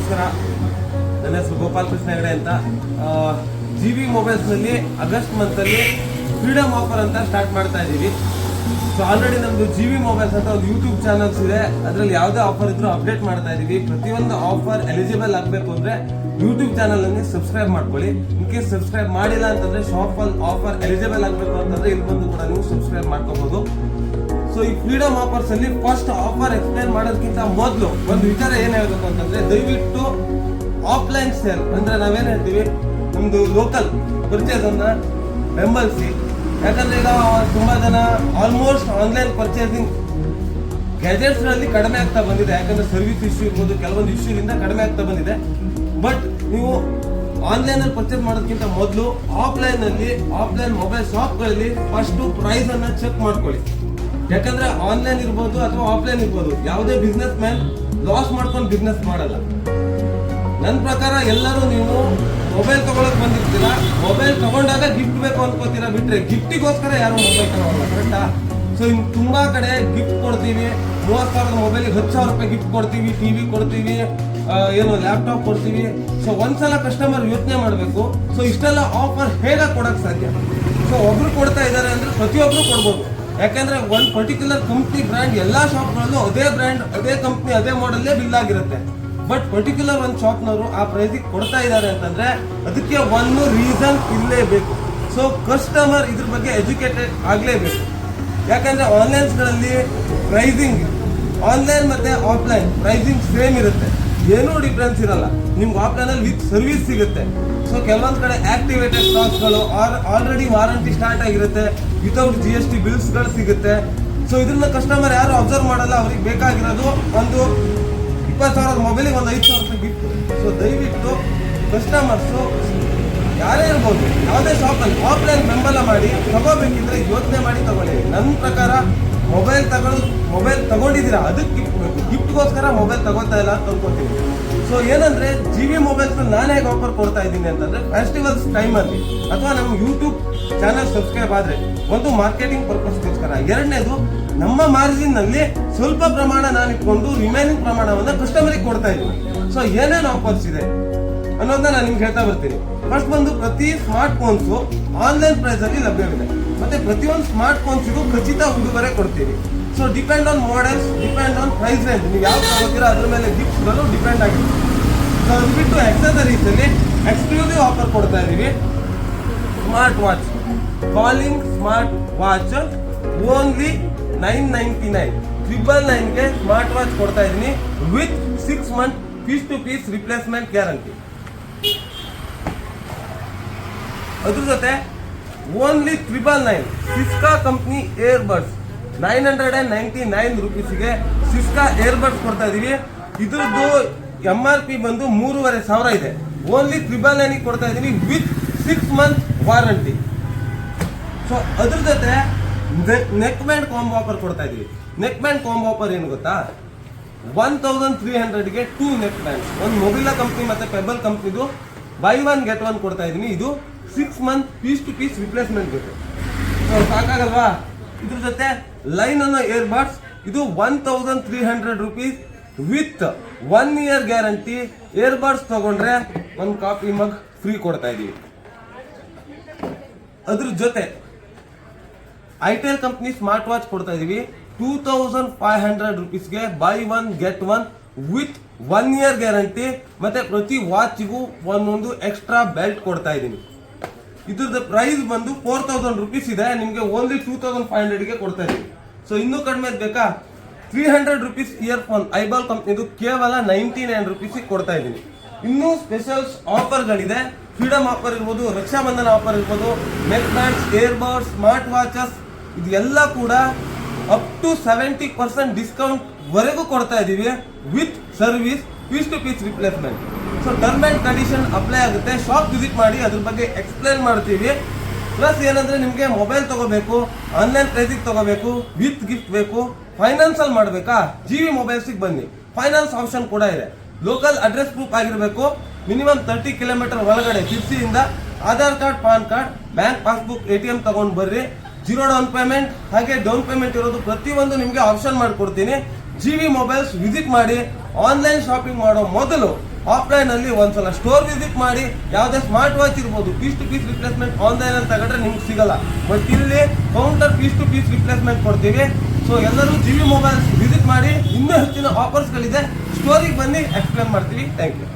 ನಮಸ್ಕಾರ. ನನ್ನ ಹೆಸರು ಗೋಪಾಲ್ ಕೃಷ್ಣ ಹೆಗಡೆ ಅಂತ. GB ಮೊಬೈಲ್ಸ್ನಲ್ಲಿ ಆಗಸ್ಟ್ ಮಂತಲ್ಲಿ ಫ್ರೀಡಮ್ ಆಫರ್ ಅಂತ ಸ್ಟಾರ್ಟ್ ಮಾಡ್ತಾ ಇದ್ದೀವಿ. ಸೊ ಆಲ್ರೆಡಿ ನಮ್ಮದು GB ಮೊಬೈಲ್ಸ್ ಅಂತ ಒಂದು ಯೂಟ್ಯೂಬ್ ಚಾನಲ್ಸ್ ಇದೆ. ಅದರಲ್ಲಿ ಯಾವುದೇ ಆಫರ್ ಇದ್ರೂ ಅಪ್ಡೇಟ್ ಮಾಡ್ತಾ ಇದ್ದೀವಿ. ಪ್ರತಿಯೊಂದು ಆಫರ್ ಎಲಿಜಿಬಲ್ ಆಗಬೇಕು ಅಂದರೆ ಯೂಟ್ಯೂಬ್ ಚಾನಲಲ್ಲಿ ಸಬ್ಸ್ಕ್ರೈಬ್ ಮಾಡ್ಕೊಳ್ಳಿ. ಇನ್ ಕೇಸ್ ಸಬ್ಸ್ಕ್ರೈಬ್ ಮಾಡಿಲ್ಲ ಅಂತಂದರೆ ಶಾಪಲ್ಲಿ ಆಫರ್ ಎಲಿಜಿಬಲ್ ಆಗಬೇಕು ಅಂತಂದರೆ ಇಲ್ಲಿ ಬಂದು ಕೂಡ ನೀವು ಸಬ್ಸ್ಕ್ರೈಬ್ ಮಾಡ್ಕೋಬಹುದು. ಸೊ ಈ ಫ್ರೀಡಮ್ ಆಫರ್ಸ್ ಅಲ್ಲಿ ಫಸ್ಟ್ ಆಫರ್ ಎಕ್ಸ್ಪ್ಲೈನ್ ಮಾಡೋದಕ್ಕಿಂತ ಮೊದಲು ಒಂದು ವಿಚಾರ ಏನ್ ಹೇಳ್ಬೇಕು ಅಂತಂದ್ರೆ, ದಯವಿಟ್ಟು ಆಫ್ಲೈನ್ ಸೇಲ್ ಅಂದ್ರೆ ನಾವೇನ್ ಹೇಳ್ತೀವಿ, ನಮ್ದು ಲೋಕಲ್ ಪರ್ಚೇಸ್ ಅನ್ನ ಬೆಂಬಲಿಸಿ. ಯಾಕಂದ್ರೆ ಈಗ ತುಂಬಾ ಜನ ಆಲ್ಮೋಸ್ಟ್ ಆನ್ಲೈನ್ ಪರ್ಚೇಸಿಂಗ್ ಗ್ಯಾಜೆಟ್ಸ್ ಗಳಲ್ಲಿ ಕಡಿಮೆ ಆಗ್ತಾ ಬಂದಿದೆ. ಯಾಕಂದ್ರೆ ಸರ್ವಿಸ್ ಇಶ್ಯೂ ಇರ್ಬೋದು, ಕೆಲವೊಂದು ಇಶ್ಯೂದಿಂದ ಕಡಿಮೆ ಆಗ್ತಾ ಬಂದಿದೆ. ಬಟ್ ನೀವು ಆನ್ಲೈನ್ ಅಲ್ಲಿ ಪರ್ಚೇಸ್ ಮಾಡೋದಕ್ಕಿಂತ ಮೊದಲು ಆಫ್ಲೈನ್ ಮೊಬೈಲ್ ಶಾಪ್ಗಳಲ್ಲಿ ಫಸ್ಟ್ ಪ್ರೈಸ್ ಅನ್ನ ಚೆಕ್ ಮಾಡ್ಕೊಳ್ಳಿ. ಯಾಕಂದ್ರೆ ಆನ್ಲೈನ್ ಇರ್ಬೋದು ಅಥವಾ ಆಫ್ಲೈನ್ ಇರ್ಬೋದು, ಯಾವುದೇ ಬಿಸ್ನೆಸ್ ಮ್ಯಾನ್ ಲಾಸ್ ಮಾಡ್ಕೊಂಡು ಬಿಸ್ನೆಸ್ ಮಾಡಲ್ಲ. ನನ್ನ ಪ್ರಕಾರ ಎಲ್ಲರೂ ನೀವು ಮೊಬೈಲ್ ತಗೊಳಕ್ ಬಂದಿರ್ತೀರಾ, ಮೊಬೈಲ್ ತಗೊಂಡಾಗ ಗಿಫ್ಟ್ ಬೇಕು ಅನ್ಕೋತೀರಾ ಬಿಟ್ರೆ ಗಿಫ್ಟಿಗೋಸ್ಕರ ಯಾರು ಮೊಬೈಲ್ ತಗೊಳ್ಳಲ್ಲ. ಕರೆಕ್ಟಾ? ಸೊ ಇನ್ನು ತುಂಬಾ ಕಡೆ ಗಿಫ್ಟ್ ಕೊಡ್ತೀವಿ. 30,000 ಮೊಬೈಲಿಗೆ 10,000 ರೂಪಾಯಿ ಗಿಫ್ಟ್ ಕೊಡ್ತೀವಿ, ಟಿವಿ ಕೊಡ್ತೀವಿ, ಏನು ಲ್ಯಾಪ್ಟಾಪ್ ಕೊಡ್ತೀವಿ. ಸೊ ಒಂದ್ಸಲ ಕಸ್ಟಮರ್ ಯೋಚನೆ ಮಾಡಬೇಕು, ಸೊ ಇಷ್ಟೆಲ್ಲ ಆಫರ್ ಹೇಗೆ ಕೊಡಕ್ ಸಾಧ್ಯ? ಸೊ ಒಬ್ರು ಕೊಡ್ತಾ ಇದ್ದಾರೆ ಅಂದ್ರೆ ಪ್ರತಿಯೊಬ್ರು ಕೊಡ್ಬೋದು. ಯಾಕಂದ್ರೆ ಒಂದು ಪರ್ಟಿಕ್ಯುಲರ್ ಕಂಪ್ನಿ ಬ್ರ್ಯಾಂಡ್ ಎಲ್ಲಾ ಶಾಪ್ಗಳಲ್ಲೂ ಅದೇ ಬ್ರ್ಯಾಂಡ್, ಅದೇ ಕಂಪ್ನಿ, ಅದೇ ಮಾಡಲ್ಲೇ ಬಿಲ್ ಆಗಿರುತ್ತೆ. ಬಟ್ ಪರ್ಟಿಕ್ಯುಲರ್ ಒಂದು ಶಾಪ್ನವರು ಆ ಪ್ರೈಸಿಗೆ ಕೊಡ್ತಾ ಇದ್ದಾರೆ ಅಂತಂದ್ರೆ ಅದಕ್ಕೆ ಒಂದು ರೀಸನ್ ಇರಲೇಬೇಕು. ಸೊ ಕಸ್ಟಮರ್ ಇದ್ರ ಬಗ್ಗೆ ಎಜುಕೇಟೆಡ್ ಆಗಲೇಬೇಕು. ಯಾಕಂದ್ರೆ ಆನ್ಲೈನ್ಸ್ಗಳಲ್ಲಿ ಪ್ರೈಸಿಂಗ್, ಆನ್ಲೈನ್ ಮತ್ತೆ ಆಫ್ಲೈನ್ ಪ್ರೈಸಿಂಗ್ ಸೇಮ್ ಇರುತ್ತೆ, ಏನೂ ಡಿಫ್ರೆನ್ಸ್ ಇರಲ್ಲ. ನಿಮ್ಗೆ ಆಫ್ಲೈನ್ ಅಲ್ಲಿ ವಿತ್ ಸರ್ವಿಸ್ ಸಿಗುತ್ತೆ. ಸೊ ಕೆಲವೊಂದು ಕಡೆ ಆಕ್ಟಿವೇಟೆಡ್ ಸ್ಟಾಕ್ಸ್ಗಳು ಆಲ್ರೆಡಿ ವಾರಂಟಿ ಸ್ಟಾರ್ಟ್ ಆಗಿರುತ್ತೆ, ವಿತೌಟ್ GST ಬಿಲ್ಸ್ಗಳು ಸಿಗುತ್ತೆ. ಸೊ ಇದನ್ನ ಕಸ್ಟಮರ್ ಯಾರು ಅಬ್ಸರ್ವ್ ಮಾಡಲ್ಲ. ಅವ್ರಿಗೆ ಬೇಕಾಗಿರೋದು ಒಂದು 20,000 ಮೊಬೈಲಿಗೆ ಒಂದು 5,000 ರೂಪಾಯಿ ಗಿಫ್ಟ್. ಸೊ ದಯವಿಟ್ಟು ಕಸ್ಟಮರ್ಸು ಯಾರೇ ಇರ್ಬೋದು, ಯಾವುದೇ ಶಾಪಲ್ಲಿ ಆಫ್ಲೈನ್ ಬೆಂಬಲ ಮಾಡಿ ತಗೋಬೇಕಿದ್ರೆ ಯೋಚನೆ ಮಾಡಿ ತಗೊಳ್ಳಿ. ನನ್ನ ಪ್ರಕಾರ ಮೊಬೈಲ್ ತಗೊಂಡಿದ್ದೀರಾ ಅದಕ್ಕೆ ಗಿಫ್ಟ್ ಬೇಕು, ಗಿಫ್ಟ್ಗೋಸ್ಕರ ಮೊಬೈಲ್ ತಗೋತಾ ಇಲ್ಲ ಅಂತ ಅನ್ಕೋತೀನಿ. ಸೊ ಏನಂದ್ರೆ GB ಮೊಬೈಲ್ಸ್ ನಾನು ಹೇಗೆ ಆಫರ್ ಕೊಡ್ತಾ ಇದ್ದೀನಿ ಅಂತಂದ್ರೆ, ಫೆಸ್ಟಿವಲ್ಸ್ ಟೈಮಲ್ಲಿ ಅಥವಾ ನಮ್ಮ ಯೂಟ್ಯೂಬ್ ಚಾನಲ್ ಸಬ್ಸ್ಕ್ರೈಬ್ ಆದ್ರೆ ಒಂದು ಮಾರ್ಕೆಟಿಂಗ್ ಪರ್ಪಸ್ಗೋಸ್ಕರ, ಎರಡನೇದು ನಮ್ಮ ಮಾರ್ಜಿನ್ ನಲ್ಲಿ ಸ್ವಲ್ಪ ಪ್ರಮಾಣ ನಾನು ಇಟ್ಕೊಂಡು ರಿಮೈನಿಂಗ್ ಪ್ರಮಾಣವನ್ನ ಕಸ್ಟಮರಿಗೆ ಕೊಡ್ತಾ ಇದ್ದೀನಿ. ಸೊ ಏನೇನು ಆಫರ್ಸ್ ಇದೆ ಅನ್ನೋದನ್ನ ನಾನು ನಿಮ್ಗೆ ಹೇಳ್ತಾ ಬರ್ತೀನಿ. ಫಸ್ಟ್ ಬಂದು ಪ್ರತಿ ಸ್ಮಾರ್ಟ್ ಫೋನ್ಸು ಆನ್ಲೈನ್ ಪ್ರೈಸ್ ಅಲ್ಲಿ ಲಭ್ಯವಿದೆ. ಮತ್ತೆ ಪ್ರತಿಯೊಂದು ಸ್ಮಾರ್ಟ್ ಫೋನ್ಸಿಗೂ ಖಚಿತ ಉಡುಗೊರೆ ಕೊಡ್ತೀವಿ. So depend on models, depend on price range, ನೀವು ಯಾವ ತಗೋತೀರಾ ಅದ್ರ ಮೇಲೆ ಗಿಫ್ಟ್ಸ್ಗಳು ಡಿಪೆಂಡ್ ಆಗಿದೆ. ಸೊ ಅದು ಬಿಟ್ಟು ಆಕ್ಸೆಸರೀಸ್ ಅಲ್ಲಿ ಎಕ್ಸ್ಕ್ಲೂಸಿವ್ ಆಫರ್ ಕೊಡ್ತಾ ಇದೀವಿ. Smart watch, calling smart watch only 999, 999ಗೆ ಸ್ಮಾರ್ಟ್ ವಾಚ್ ಕೊಡ್ತಾ ಇದೀನಿ with 6 month piece to piece replacement guarantee. ಅದ್ರ ಜೊತೆ ಓನ್ಲಿ 999 ಸಿಸ್ಕಾ ಕಂಪ್ನಿ ಏರ್ಬಡ್ಸ್ 999 ರೂಪೀಸ್ಗೆ ಸಿಸ್ಕಾ ಏರ್ಬಡ್ಸ್ ಕೊಡ್ತಾ ಇದೀವಿ. ಇದ್ರದ್ದು MRP ಬಂದು 3,500 ಇದೆ. ಓನ್ಲಿ 999 ಕೊಡ್ತಾ ಇದೀವಿ ವಿತ್ 6 month ವಾರಂಟಿ. ಸೊ ಅದ್ರ ಜೊತೆ ನೆಕ್ ಬ್ಯಾಂಡ್ ಕಾಂಬೋ ಆಫರ್ ಕೊಡ್ತಾ ಇದೀವಿ. ನೆಕ್ ಬ್ಯಾಂಡ್ ಕಾಂಬೋ ಆಫರ್ ಏನು ಗೊತ್ತಾ, 1,300ಗೆ 2 ನೆಕ್ ಬ್ಯಾಂಡ್ಸ್, ಒಂದು ಮೊಬಿಲಾ ಕಂಪ್ನಿ ಮತ್ತೆ ಪೆಬಲ್ ಕಂಪ್ನಿದು ಬೈ 1 get 1 ಕೊಡ್ತಾ ಇದೀನಿ. ಇದು 6 month piece to piece replacement ಬೇಕು. ಸಾಕಾಗಲ್ವಾ? ಇದ್ರ ಜೊತೆ ಲೈನ್ ಅನ್ನೋ ಇಯರ್ಬಡ್ಸ್, ಇದು 1,300 rupees with 1 year guarantee. Earbuds ತಗೊಂಡ್ರೆ ಒಂದು ಕಾಫಿ ಮಗ್ ಫ್ರೀ ಕೊಡ್ತಾ ಇದೀವಿ. ಅದ್ರ ಜೊತೆ ಐಟೆಲ್ ಕಂಪ್ನಿ ಸ್ಮಾರ್ಟ್ ವಾಚ್ ಕೊಡ್ತಾ ಇದೀವಿ 2,500 ರೂಪೀಸ್ಗೆ buy 1 get 1 with 1 year guarantee. ಮತ್ತೆ ಪ್ರತಿ ವಾಚ್ಗೂ ಒಂದೊಂದು ಎಕ್ಸ್ಟ್ರಾ ಬೆಲ್ಟ್ ಕೊಡ್ತಾ ಇದೀನಿ. ಇದ್ರದ್ದು ಪ್ರೈಸ್ ಬಂದು 4,000 ರೂಪೀಸ್ ಇದೆ, ನಿಮಗೆ ಓನ್ಲಿ 2,500ಗೆ ಕೊಡ್ತಾ ಇದೀವಿ. ಸೊ ಇನ್ನೂ ಕಡಿಮೆ ಬೇಕಾ, 300 ರೂಪೀಸ್ ಇಯರ್ಫೋನ್ ಐಬಾಲ್ ಕಂಪ್ನಿದು ಕೇವಲ 99 ರೂಪೀಸಿಗೆ ಕೊಡ್ತಾ ಇದ್ದೀನಿ. ಇನ್ನೂ ಸ್ಪೆಷಲ್ಸ್ ಆಫರ್ಗಳಿದೆ. ಫ್ರೀಡಮ್ ಆಫರ್ ಇರ್ಬೋದು, ರಕ್ಷಾಬಂಧನ ಆಫರ್ ಇರ್ಬೋದು, neck bands, airbuds, smart watches, ಇದೆಲ್ಲ ಕೂಡ ಅಪ್ ಟು 70% ಡಿಸ್ಕೌಂಟ್ ವರೆಗೂ ಕೊಡ್ತಾ ಇದೀವಿ with service, piece to piece replacement. So term and condition apply ಆಗುತ್ತೆ. ಶಾಪ್ ವಿಸಿಟ್ ಮಾಡಿ ಅದ್ರ ಬಗ್ಗೆ ಎಕ್ಸ್ಪ್ಲೇನ್ ಮಾಡ್ತೀವಿ. ಪ್ಲಸ್ ಏನಂದ್ರೆ ನಿಮಗೆ ಮೊಬೈಲ್ ತಗೋಬೇಕು, ಆನ್ಲೈನ್ ಪ್ರೈಸಿಗೆ ತಗೋಬೇಕು, ವಿತ್ ಗಿಫ್ಟ್ ಬೇಕು, ಫೈನಾನ್ಸ್ ಅಲ್ಲಿ ಮಾಡಬೇಕಾ, GB ಮೊಬೈಲ್ಸಿಗೆ ಬನ್ನಿ, ಫೈನಾನ್ಸ್ ಆಪ್ಷನ್ ಕೂಡ ಇದೆ. ಲೋಕಲ್ ಅಡ್ರೆಸ್ ಪ್ರೂಫ್ ಆಗಿರಬೇಕು, ಮಿನಿಮಮ್ 30 ಕಿಲೋಮೀಟರ್ ಒಳಗಡೆ, ತಿರ್ಸಿಯಿಂದ Aadhaar card, PAN card, bank passbook, ATM ತಗೊಂಡು ಬರ್ರಿ. 0 ಡೌನ್ ಪೇಮೆಂಟ್ ಹಾಗೆ ಡೌನ್ ಪೇಮೆಂಟ್ ಇರೋದು ಪ್ರತಿಯೊಂದು ನಿಮಗೆ ಆಪ್ಷನ್ ಮಾಡಿಕೊಡ್ತೀನಿ. GV ಮೊಬೈಲ್ಸ್ ವಿಸಿಟ್ ಮಾಡಿ. ಆನ್ಲೈನ್ ಶಾಪಿಂಗ್ ಮಾಡೋ ಮೊದಲು ಆಫ್ಲೈನ್ ಅಲ್ಲಿ ಒಂದ್ಸಲ ಸ್ಟೋರ್ ವಿಸಿಟ್ ಮಾಡಿ. ಯಾವುದೇ ಸ್ಮಾರ್ಟ್ ವಾಚ್ ಇರ್ಬೋದು, piece to piece replacement online ಅಲ್ಲಿ ತಗೊಂಡ್ರೆ ನಿಮ್ಗೆ ಸಿಗಲ್ಲ. ಬಟ್ ಇಲ್ಲಿ counter piece to piece replacement ಕೊಡ್ತೀವಿ. ಸೊ ಎಲ್ಲರೂ GV ಮೊಬೈಲ್ಸ್ ವಿಸಿಟ್ ಮಾಡಿ. ಇನ್ನೂ ಹೆಚ್ಚಿನ ಆಫರ್ಸ್ಗಳಿದೆ, ಸ್ಟೋರಿಗೆ ಬನ್ನಿ ಎಕ್ಸ್ಪ್ಲೇನ್ ಮಾಡ್ತೀವಿ. Thank you.